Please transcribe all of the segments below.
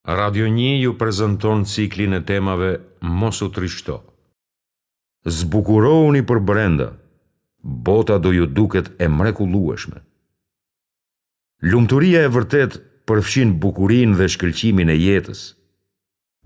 Radio 1 ju prezanton ciklin e temave Mos u trishto. Zbukurohuni për brenda, bota do ju duket e mrekullueshme. Lumturia e vërtet përfshin bukurinë dhe shkëlqimin e jetës.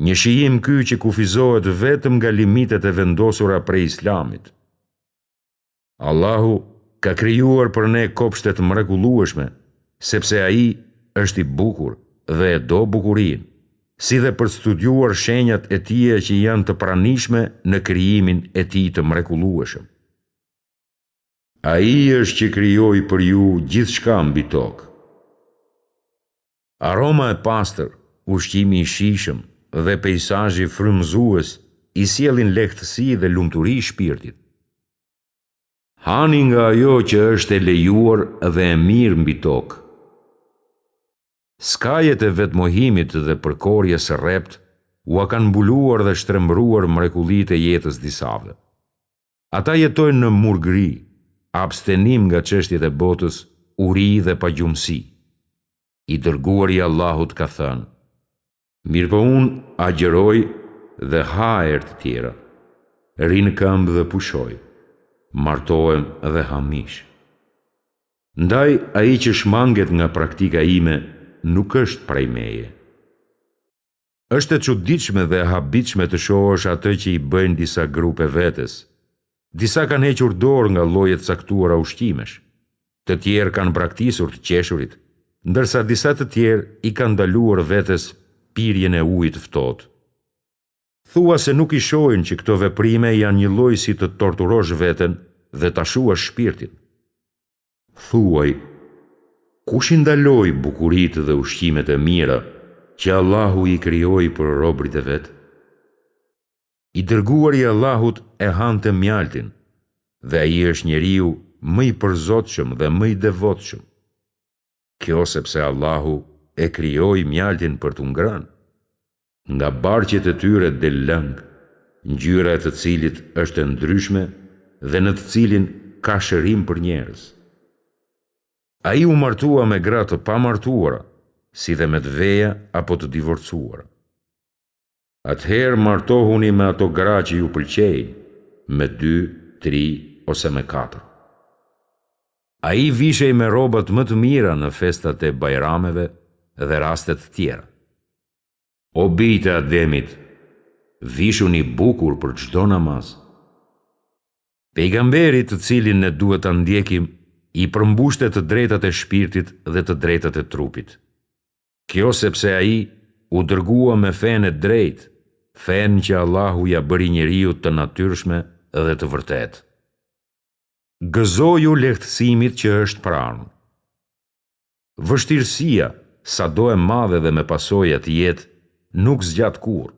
Një shijim ky që kufizohet vetëm nga limitet e vendosura prej Islamit. Allahu ka krijuar për ne kopshte të mrekullueshme, sepse ai është i bukur dhe e do bukurinë, si dhe për studiuar shenjat e tija që janë të pranishme në krijimin e tij të mrekullueshëm. Ai është që krijoi për ju gjithçka mbi tokë. Aroma e pastër, ushqimi i shijshëm dhe peizazhi frymëzues i sjellin lehtësi dhe lumturi shpirtit. Hani nga ajo që është e lejuar dhe e mirë mbi tokë. Skajet e vetmohimit dhe përkorjes së rrept u kanë mbuluar dhe shtrembruar mrekullitë e jetës disave. Ata jetojnë në murgri, abstenim nga çështjet e botës, uri dhe pagjumësi. I dërguari i Allahut ka thënë: mirëpo unë agjeroj dhe ha erë të tjera, ri në këmbë dhe pushoj, martohem dhe ha mish. Ndaj ai që shmanget nga praktika ime nuk është prej meje. Është e çuditshme dhe e habitshme të shohësh atë që i bëjnë disa grupe vetes. Disa kanë hequr dorë nga llojet caktuara ushqimesh, të tjerë kanë braktisur të qeshurit, ndërsa disa të tjerë i kanë ndaluar vetes pirjen e ujit ftohtë. Thua se nuk i shohin që këto veprime janë një lloj si të torturosh veten dhe ta shuash shpirtin. Thuaj, kush i ndaloi bukuritë dhe ushqimet e mira që Allahu i krijoi për robërit e vet? I dërguari i Allahut e hante mjaltin, dhe ai është njeriu më i përzotshëm dhe më i devotshëm. Kjo sepse Allahu e krijoi mjaltin për t'u ngrënë. Nga barqet e tyre del lëng, ngjyra e të cilit është e ndryshme dhe në të cilin ka shërim për njerëz. Ai u martua me gra të pamartuara, si dhe me të veja apo të divorcuara. Atëherë martohuni me ato gra që ju pëlqejnë, me 2, 3 ose me 4. Ai vishej me rrobat më të mira në festat e bajrameve dhe rastet të tjera. O bijtë e Ademit, vishuni bukur për çdo namaz. Pejgamberi të cilin ne duhet ta ndjekim i përmbushte të drejtat e shpirtit dhe të drejtat e trupit. Kjo sepse ai u dërgua me fenë e drejtë, fenë që Allahu ja bëri njeriu të natyrshme dhe të vërtetë. Gëzoju lehtësimit që është pranë. Vështirësia, sado e madhe dhe me pasoja të jetë, nuk zgjat kurrë.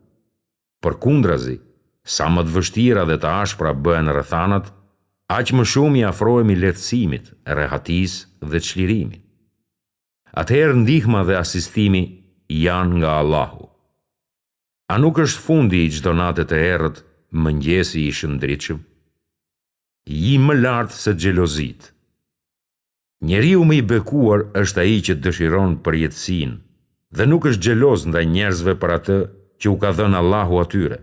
Përkundrazi, sa më të vështira dhe të ashpra bëhen rrethanat, aq më shumë i afrohemi lehtësimit, rehatisë dhe çlirimit. Atëherë ndihma dhe asistimi janë nga Allahu. A nuk është fundi i çdo nate të errët mëngjesi i shëndritshëm? Ji më lartë se xhelozit. Njeriu më i bekuar është ai që dëshiron përjetësinë dhe nuk është xheloz ndaj njerëzve për atë që u ka dhënë Allahu atyre.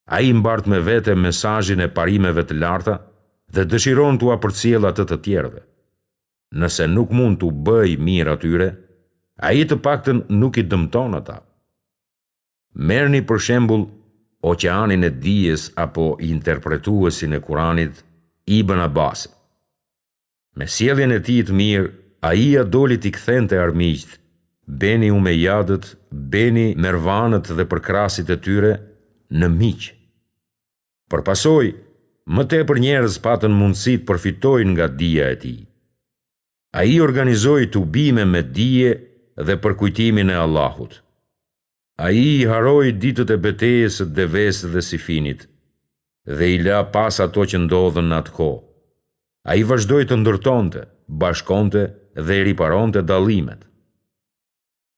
Ai mbart me vete mesazhin e parimeve të larta dhe dëshiron t'u përcjell atë të tjerëve. Nëse nuk mund t'u bëj mirë atyre, ai të paktën nuk i dëmton ata. Merrni për shembull Oqeanin e Dijes apo interpretuesin e Kuranit Ibn Abbas. Me sjelljen e tij të mirë, ai ja doli t'i kthente armiqt, Beni Umejadët, Beni Mervanët dhe përkrasit e tyre në miq. Përpasoj, më tepër njerëz patën mundësi të përfitojnë nga dija e tij. Ai organizoi tubime me dije dhe për kujtimin e Allahut. Ai i haroi ditët e betejës së Devesë dhe Sifinit dhe i la pas ato që ndodhen në atë kohë. Ai vazhdoi të ndërtonte, bashkonte dhe riparonte dallimet.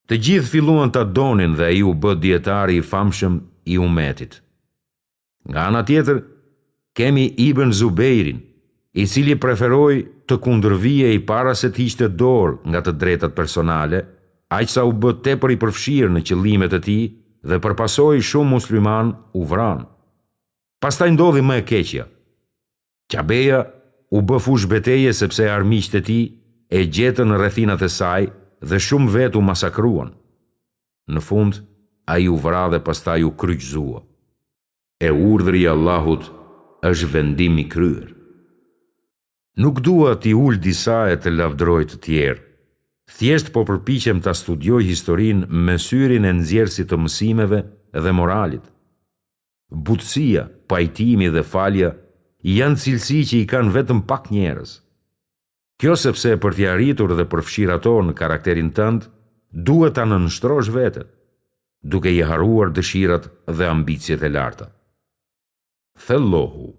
Të gjithë filluan ta donin dhe ai u bë dietari i famshëm i umetit. Nga ana tjetër, kemi Ibn Zubeirin, i cili preferoi të kundërvijej para se të hiqte dorë nga të drejtat personale aq sa u bë tepër i përfshirë në qëllimet e tij dhe përpasoi shumë musliman u vranë. Pastaj ndodhi më e keqja. Qabeja u bë fushë beteje sepse armiqtë e tij e gjetën në rrethinat e saj dhe shumë vet u masakruan. Në fund, ai u vra dhe pastaj u kryqëzua. E urdhri i Allahut është vendim i kryer. Nuk dua t'i ul disa e të lavdroj të tjerë. Thjesht po përpiqem ta studioj historinë me syrin e nxjerrësit të mësimeve dhe moralit. Butësia, pajtimi dhe falja janë cilësi që i kanë vetëm pak njerëz. Kjo sepse për t'i arritur dhe përfshirë ato në karakterin tënd, duhet ta nënshtrosh veten, duke i harruar dëshirat dhe ambicjet e larta. Thellohu.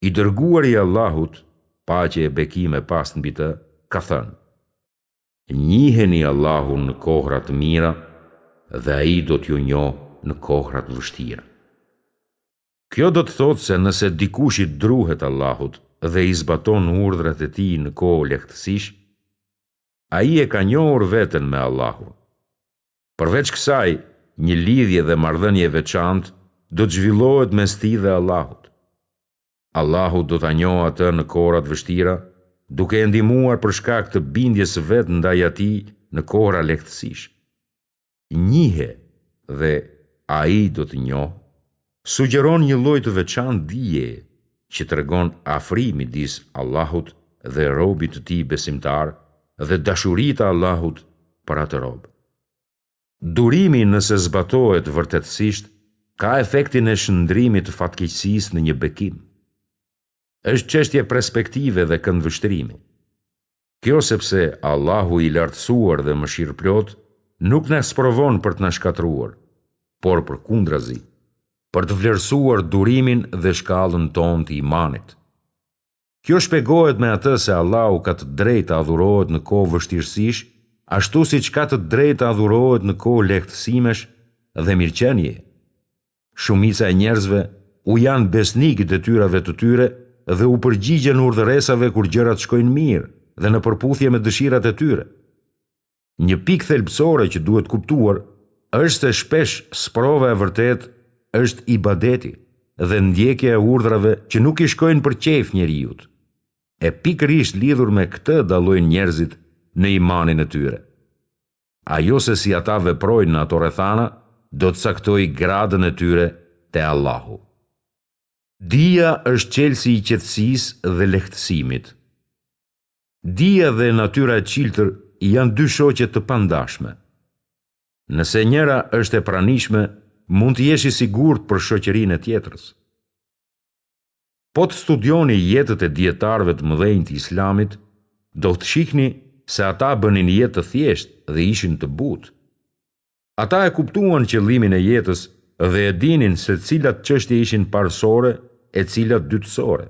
I dërguari i Allahut, paqe e bekime pas mbi të, ka thënë: Njiheni Allahun në kohra të mira dhe ai do t'ju njohë në kohra të vështira. Kjo do të thotë se nëse dikush i druhet Allahut dhe i zbaton urdhrat e tij në kohë lehtësish, ai e ka njohur veten me Allahun. Përveç kësaj, një lidhje dhe marrëdhënie e veçantë do të zhvillohet mes tij dhe Allahut. Allahu do ta njohë atë në kohrat vështira, duke e ndihmuar për shkak të bindjes së vet ndaj atij në kohra lehtësish. Njihe dhe ai do të njohë sugjeron një lloj të veçantë dije që tregon afrimin midis Allahut dhe robit të tij besimtar dhe dashuritë e Allahut për atë rob. Durimi nëse zbatohet vërtetësisht ka efektin e shndrimit të fatkeqësisë në një bekim. Është çështje perspektive dhe këndvështrimi. Kjo sepse Allahu i lartësuar dhe mëshirëplot nuk na sprovon për të na shkatruar, por përkundrazi, për të vlerësuar durimin dhe shkallën tonë të imanit. Kjo shpjegohet me atë se Allahu ka të drejtë të adhurohet në kohë vështirësish, ashtu siç ka të drejtë të adhurohet në kohë lehtësimesh dhe mirëqenie. Shumica e njerëzve u janë besnik detyrave të tyre dhe u përgjigjen urdhëresave kur gjërat shkojnë mirë dhe në përputhje me dëshirat e tyre. Një pikë thelbësore që duhet kuptuar është se shpesh sprova e vërtet është ibadeti dhe ndjekja e urdhrave që nuk i shkojnë për qejf njeriut. E pikërisht lidhur me këtë dallojnë njerëzit në imanin e tyre. Ajo se si ata veprojnë në ato rrethana do të caktojë gradën e tyre te Allahu. Dija është çelësi i qetësisë dhe lehtësimit. Dija dhe natyra e çiltër janë dy shoqe të pandashme. Nëse njëra është e pranishme, mund të jesh i sigurt për shoqërinë e tjetrës. Po të studioni jetët e dietarëve të mëdhenj të Islamit, do të shihni se ata bënin jetë të thjeshtë dhe ishin të butë. Ata e kuptuan qëllimin e jetës dhe e dinin se cilat çështje ishin parësore e cilat dytësore.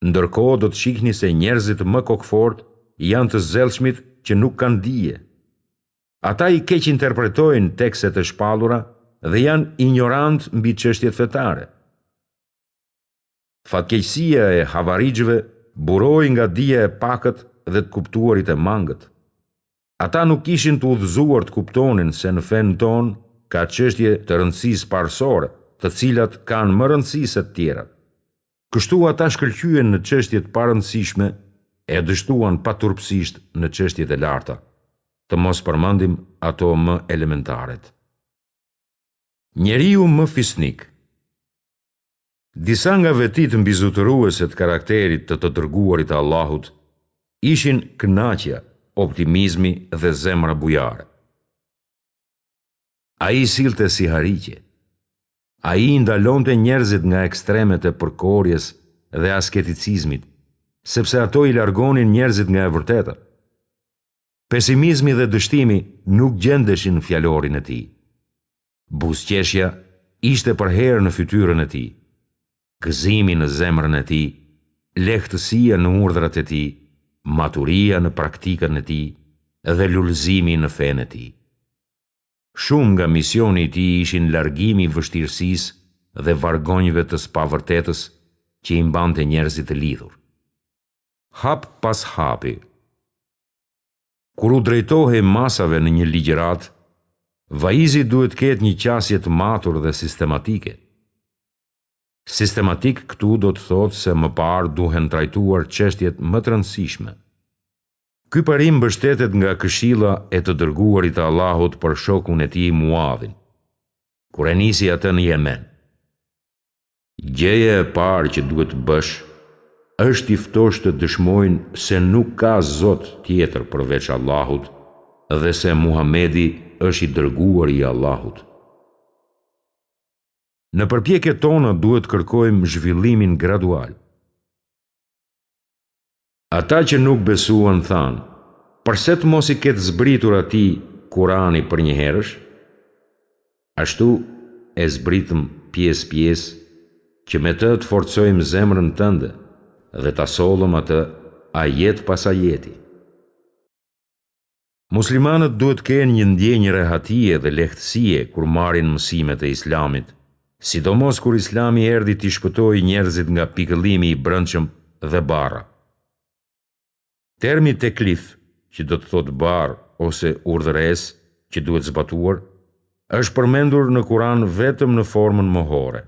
Ndërkohë do të shihni se njerëzit më kokfort janë të zellshmit që nuk kanë dije. Ata i keq interpretojnë tekstet e shpallura dhe janë ignorant mbi çështjet fetare. Fatkeqësia e havarixhëve buroi nga dija e pakët dhe të kuptuarit e mangët. Ata nuk ishin të udhëzuar të kuptonin se në fen ton ka çështje të rëndësisë parësore, të cilat kanë më rëndësi se të tjerat. Kështu ata shkëlqyen në çështjet pa rëndësishme e dështuan paturpsisht në çështjet e larta, të mos përmendim ato më elementaret. Njeriu më fisnik. Disa nga vetit mbizotëruese të karakterit të dërguarit të Allahut ishin kënaqja, optimizmi dhe zemra bujare. Ai sillte si hariqe. Ai ndalonte njerëzit nga ekstremet e përkorjes dhe asketicizmit, sepse ato i largonin njerëzit nga e vërteta. Pesimizmi dhe dështimi nuk gjendeshin në fjalorin e tij. Buzëqeshja ishte përherë në fytyrën e tij. Gëzimi në zemrën e tij, lehtësia në urdhrat e tij, maturia në praktikën e tij dhe lulëzimi në fenë e tij. Shumë nga misioni i tij ishin largimi i vështirësisë dhe vargonjve të pavërtetës që i mbante njerëzit të lidhur. Hap pas hapi. Kur u drejtohej masave në një ligjërat, vaizi duhet ketë një qasje të matur dhe sistematike. Sistematik këtu do të thotë se më parë duhen trajtuar çështjet më të rëndësishme. Ky parim mbështetet nga këshilla e të dërguarit të Allahut për shokun e tij Muadhin, kur e nisi atë në Yemen. Gjëja e parë që duhet të bësh është i ftosh të dëshmojnë se nuk ka Zot tjetër përveç Allahut dhe se Muhamedi është i dërguari i Allahut. Në përpjekjet tona duhet kërkojmë zhvillimin gradual. Ata që nuk besuan thanë, përse të mos i ketë zbritur atij Kurani për një herësh? Ashtu e zbritëm pjesë që me të të forcojmë zemrën tënde dhe ta sollëm atë ajet pas ajeti. Muslimanët duhet kenë një ndjenjë rehatie dhe lehtësie kur marrin mësimet e Islamit, sidomos kur Islami erdhi t'i shpëtojë njerëzit nga pikëllimi i brendshëm dhe barra. Termi teklif, që do të thotë barë ose urdhëres që duhet zbatuar, është përmendur në Kur'an vetëm në formën mohore.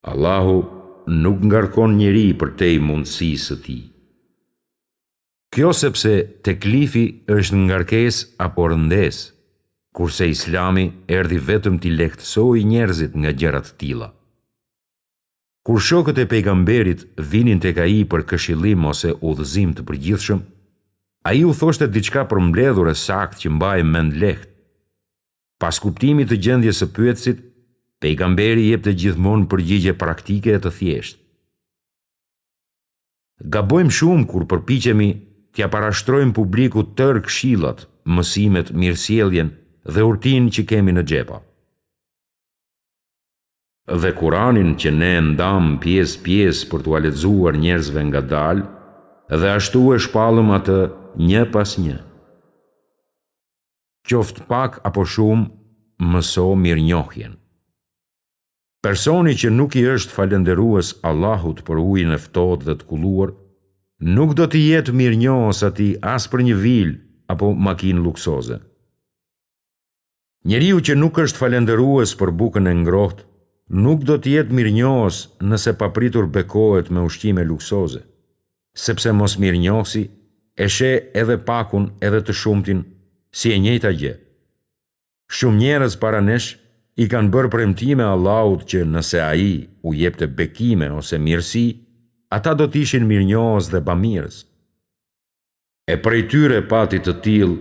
Allahu nuk ngarkon njeri për te i mundësisë së tij. Kjo sepse teklifi është ngarkesë apo rëndes, kurse Islami erdhi vetëm t'i lehtësojë njerëzit nga gjëra të tilla. Kur shokët e pejgamberit vinin tek ai për këshillim ose udhëzim të përgjithshëm, ai u thoshte diçka përmbledhur e saktë që mbajë mend lehtë. Pas kuptimit të gjendjes së pyetësit, pejgamberi jepte gjithmonë përgjigje praktike e të thjeshtë. Gabojmë shumë kur përpiqemi t'ia parashtrojmë publikut tërë këshillat, mësimet, mirësjelljen dhe urtin që kemi në xhepa. Dhe Kuranin që ne ndam pjesë për t'u lexuar njerëzve ngadalë, dhe ashtu e shpallëm atë një pas një. Qoftë pak apo shumë, mëso mirënjohjen. Personi që nuk i është falënderues Allahut për ujin e ftohtë dhe të kulluar, nuk do t'i jetë mirënjohës atij as për një vilë apo makinë luksoze. Njeriu që nuk është falënderues për bukën e ngrohtë, nuk do të jetë mirënjohës nëse papritur bekohet me ushqime luksoze, sepse mos mirënjohësi e sheh edhe pakun edhe të shumtin si e njëjta gjë. Shumë njerëz para nesh i kanë bërë premtime Allahut që nëse ai u jepte bekime ose mirësi, ata do të ishin mirënjohës dhe bamirës. E prej tyre pati të tillë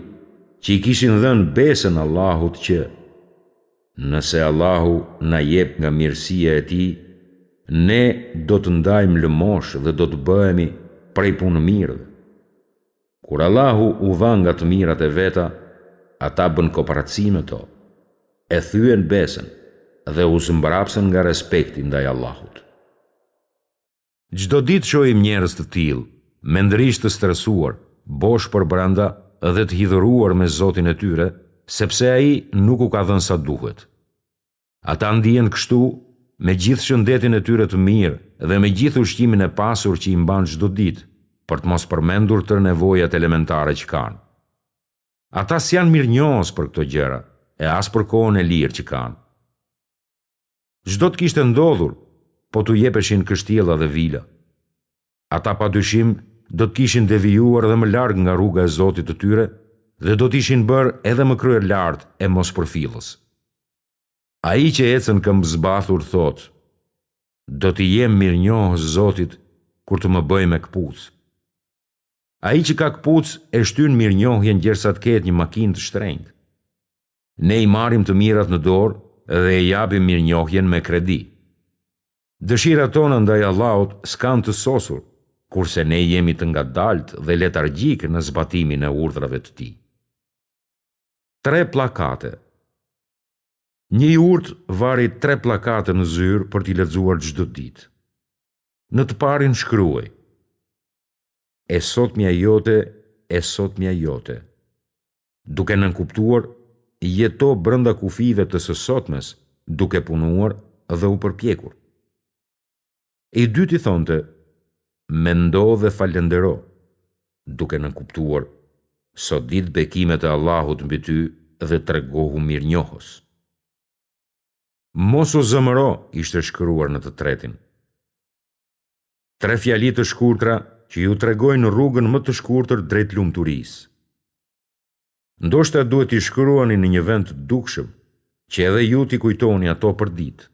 që i kishin dhënë besën Allahut që nëse Allahu na jep nga mirësia e tij, ne do të ndajmë lëmosh dhe do të bëhemi prej punë mirëve. Kur Allahu u dha nga të mirat e veta, ata bën koparaci me to, e thyen besën dhe u zëmbrapsen nga respekti ndaj Allahut. Çdo ditë shohim njerëz të tillë, mendërisht të stresuar, bosh për brenda dhe të hidhuruar me Zotin e tyre, sepse ai nuk u ka dhënë sa duhet. Ata ndihen kështu me gjithë shëndetin e tyre të mirë dhe me gjithë ushqimin e pasur që i mban çdo ditë, për të mos përmendur tërë nevojat elementare që kanë. Ata s'janë mirënjohës për këto gjëra, e as për kohën e lirë që kanë. Çdo të kishte ndodhur, po t'u jepeshin kështjella dhe vila. Ata padyshim do të kishin devijuar dhe më larg nga rruga e Zotit të tyre dhe do t'ishin bërë edhe më kryer lart e mos përfillës. Ai që ecën këmbë zbathur thot: do t'i jem mirënjohës Zotit kur të më bëj me kpucë. Ai që ka kpucë e shtyn mirënjohjen gjersa të ketë një makinë të shtrenjtë. Ne i marrim të mirat në dorë dhe e japim mirënjohjen me kredi. Dëshirat tona ndaj Allahut s'kan të sosur, kurse ne jemi të ngadalt dhe letargjik në zbatimin e urdhrave të tij. 3 pllakate. Një jurt vari 3 pllakate në zyrë për t'i lexuar çdo ditë. Në të parin shkruaj: e sotmja jote, e sotmja jote. Duke nënkuptuar, jeto brenda kufive të së sotmes, duke punuar dhe u përpjekur. E i dyti thonte: mendo dhe falendero, duke nënkuptuar, sot ditë bekimet e Allahut mbi ty dhe tregohu mirënjohës. Mos u zëmëro, ishte shkruar në të tretin. 3 fjali të shkurtra që ju tregojnë rrugën më të shkurtër drejt lumturisë. Ndoshta duhet t'i shkruani në një vend të dukshëm, që edhe ju t'i kujtoni ato për ditë.